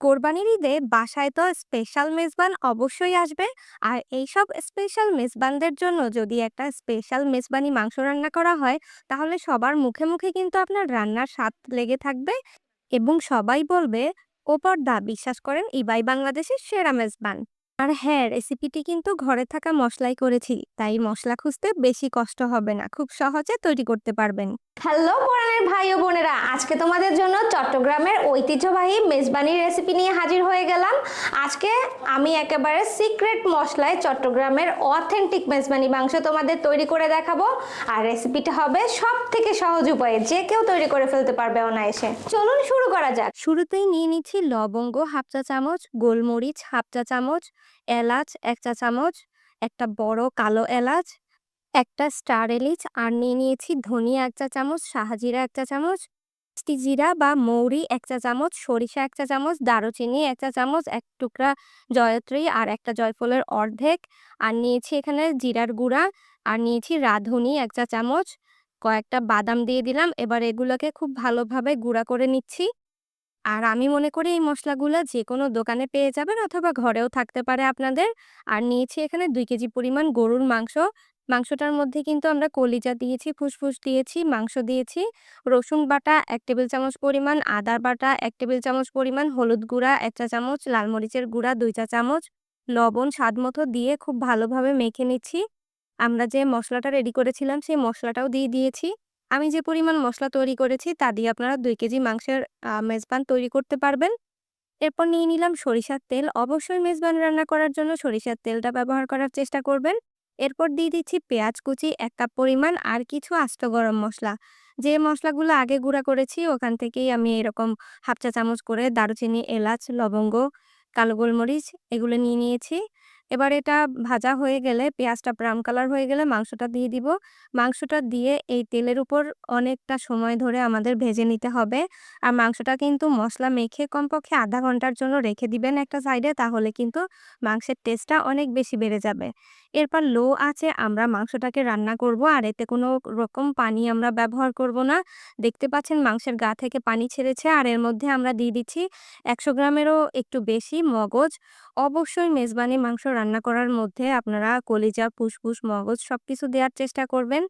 কোরবানির ঈদে বাসায় তো স্পেশাল মেজবান অবশ্যই আসবে। আর এইসব স্পেশাল মেজবানদের জন্য যদি একটা স্পেশাল মেজবানি মাংস রান্না করা হয়, তাহলে সবার মুখে মুখে কিন্তু আপনার রান্নার স্বাদ লেগে থাকবে এবং সবাই বলবে, "ও পর্দা বিশ্বাস করেন ইবাই বাংলাদেশের সেরা মেজবান।" আর হ্যাঁ, রেসিপিটি কিন্তু ঘরে থাকা মসলাই করেছি, তাই মসলা খুঁজতে বেশি কষ্ট হবে না, খুব সহজে তৈরি করতে পারবেন। হ্যালো কোরআনের ভাই ও বোনেরা, আজকে তোমাদের জন্য চট্টগ্রামের ঐতিহ্যবাহী মেজবানি রেসিপি নিয়ে হাজির হয়ে গেলাম। আজকে আমি একেবারে সিক্রেট মশলায় চট্টগ্রামের অথেন্টিক মেজবানি মাংস তোমাদের তৈরি করে দেখাবো। আর রেসিপিটা হবে সব থেকে সহজ উপায়ে, যে কেউ তৈরি করে ফেলতে পারবে অনায়াসে। চলুন শুরু করা যাক। শুরুতেই নিয়ে নিচ্ছি লবঙ্গ হাফ চা চামচ, গোলমরিচ হাফ চা চামচ, এলাচ ১ চা চামচ, একটা বড় কালো এলাচ, একটা স্টার এলিচ, আর নিয়ে নিয়েছি ধনিয়া ১ চা চামচ, শাহজিরা ১ চা চামচ, মিষ্টি জিরা বা মৌরি ১ চা চামচ, সরিষা ১ চা চামচ, দারুচিনি ১ চা চামচ, ১ টুকরা জয়ত্রী আর একটা জয়ফলের অর্ধেক, আর নিয়েছি এখানে জিরার গুঁড়া, আর নিয়েছি রাঁধুনি ১ চা চামচ, কয়েকটা বাদাম দিয়ে দিলাম। এবার এগুলোকে খুব ভালোভাবে গুঁড়া করে নিচ্ছি। আর আমি মনে করি এই মসলাগুলা যেকোনো দোকানে পেয়ে যাবেন অথবা ঘরেও থাকতে পারে আপনাদের। আর নিয়েছি এখানে ২ কেজি পরিমাণ গরুর মাংস। মাংসটার মধ্যে কিন্তু আমরা কলিজা দিয়েছি, ফুসফুস দিয়েছি, মাংস দিয়েছি, রসুন বাটা ১ টেবিল চামচ পরিমাণ, আদা বাটা ১ টেবিল চামচ পরিমাণ, হলুদ গুঁড়া ১ চা চামচ, লাল মরিচের গুঁড়া ২ চা চামচ, লবণ স্বাদমতো দিয়ে খুব ভালোভাবে মেখে নিচ্ছি। আমরা যে মসলাটা রেডি করেছিলাম সেই মসলাটাও দিয়ে দিয়েছি। আমি যে পরিমাণ মসলা তৈরি করেছি তা দিয়ে আপনারা ২ কেজি মাংসের মেজবান তৈরি করতে পারবেন। এরপর নিয়ে নিলাম সরিষার তেল। অবশ্যই মেজবান রান্না করার জন্য সরিষার তেলটা ব্যবহার করার চেষ্টা করবেন। এরপর দিয়ে দিচ্ছি পেঁয়াজ কুচি ১ কাপ পরিমাণ আর কিছু আস্ত গরম মসলা। যে মসলাগুলো আগে গুঁড়া করেছি ওখান থেকেই আমি এরকম হাফ চা চামচ করে দারুচিনি, এলাচ, লবঙ্গ, কালো গোলমরিচ এগুলো নিয়ে নিয়েছি। এবার এটা ভাজা হয়ে গেলে পেঁয়াজটা ব্রাউন কালার হয়ে গেলে মাংসটা দিয়ে দিব। মাংসটা দিয়ে এই তেলের উপর অনেকটা সময় ধরে আমাদের ভেজে নিতে হবে। আর মাংসটা কিন্তু মসলা মেখে কমপক্ষে ০.৫ ঘন্টার জন্য রেখে দিবেন একটা সাইডে, তাহলে কিন্তু মাংসের টেস্টটা অনেক বেশি বেড়ে যাবে। এরপর লো আঁচে আমরা মাংসটাকে রান্না করব আর এতে কোনো রকম পানি আমরা ব্যবহার করব না। দেখতে পাচ্ছেন মাংসের গা থেকে পানি ছেড়েছে আর এর মধ্যে আমরা দিয়ে দিচ্ছি ১০০ গ্রামেরও একটু বেশি মগজ। অবশ্যই মেজবানি মাংস রান্না করার মধ্যে আপনারা কলিজা, ফুসফুস, মগজ সবকিছু দেওয়ার চেষ্টা করবেন।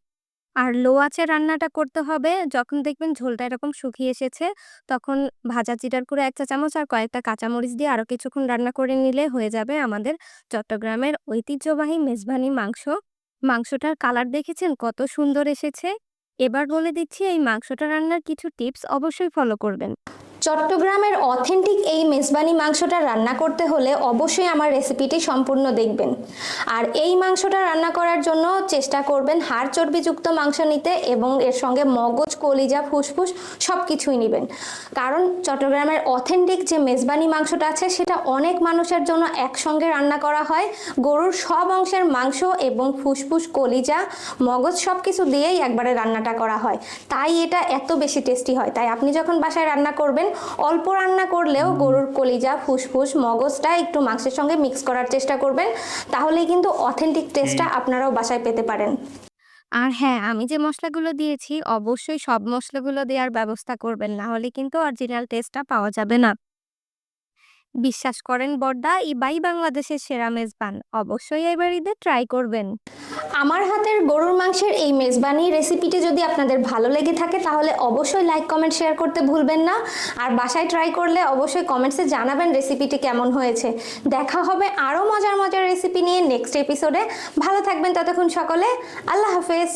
আর লো আঁচে রান্নাটা করতে হবে। যখন দেখবেন ঝোলটা এরকম শুকিয়ে এসেছে, তখন ভাজা জিরার গুঁড়া ১ চা চামচ আর কয়েকটা কাঁচামরিচ দিয়ে আরো কিছুক্ষণ রান্না করে নিলে হয়ে যাবে আমাদের চট্টগ্রামের ঐতিহ্যবাহী মেজবানি মাংস। মাংসটার কালার দেখেছেন কত সুন্দর এসেছে? এবার বলে দিচ্ছি এই মাংসটা রান্নার কিছু টিপস অবশ্যই ফলো করবেন। চট্টগ্রামের অথেন্টিক এই মেজবানি মাংসটা রান্না করতে হলে অবশ্যই আমার রেসিপিটি সম্পূর্ণ দেখবেন। আর এই মাংসটা রান্না করার জন্য চেষ্টা করবেন হাড় চর্বিযুক্ত মাংস নিতে এবং এর সঙ্গে মগজ, কলিজা, ফুসফুস সব কিছুই নেবেন। কারণ চট্টগ্রামের অথেন্টিক যে মেজবানি মাংসটা আছে সেটা অনেক মানুষের জন্য একসঙ্গে রান্না করা হয়। গরুর সব অংশের মাংস এবং ফুসফুস, কলিজা, মগজ সব কিছু দিয়েই একবারে রান্নাটা করা হয়, তাই এটা এত বেশি টেস্টি হয়। তাই আপনি যখন বাসায় রান্না করবেন, অল্প রান্না করলেও গরুর কলিজা, ফুসফুস, মগজটা একটু মাংসের সঙ্গে মিক্স করার চেষ্টা করবেন, তাহলেই কিন্তু অথেন্টিক টেস্টটা আপনারাও বাসায় পেতে পারেন। আর হ্যাঁ, আমি যে মসলাগুলো দিয়েছি অবশ্যই সব মসলাগুলো দেওয়ার ব্যবস্থা করবেন। না হলে কিন্তু অরিজিনাল টেস্টটা পাওয়া যাবে না। বিশ্বাস করেন বড়দা, ইবাই বাংলাদেশের সেরা মেজবান। অবশ্যই এবার ঈদে ট্রাই করবেন। আমার হাতের গরুর মাংসের এই মেজবানি রেসিপিটি যদি আপনাদের ভালো লেগে থাকে তাহলে অবশ্যই লাইক, কমেন্ট, শেয়ার করতে ভুলবেন না। আর বাসায় ট্রাই করলে অবশ্যই কমেন্টসে জানাবেন রেসিপিটি কেমন হয়েছে। দেখা হবে আরও মজার মজার রেসিপি নিয়ে নেক্সট এপিসোডে। ভালো থাকবেন ততক্ষণ সকলে। আল্লাহ হাফেজ।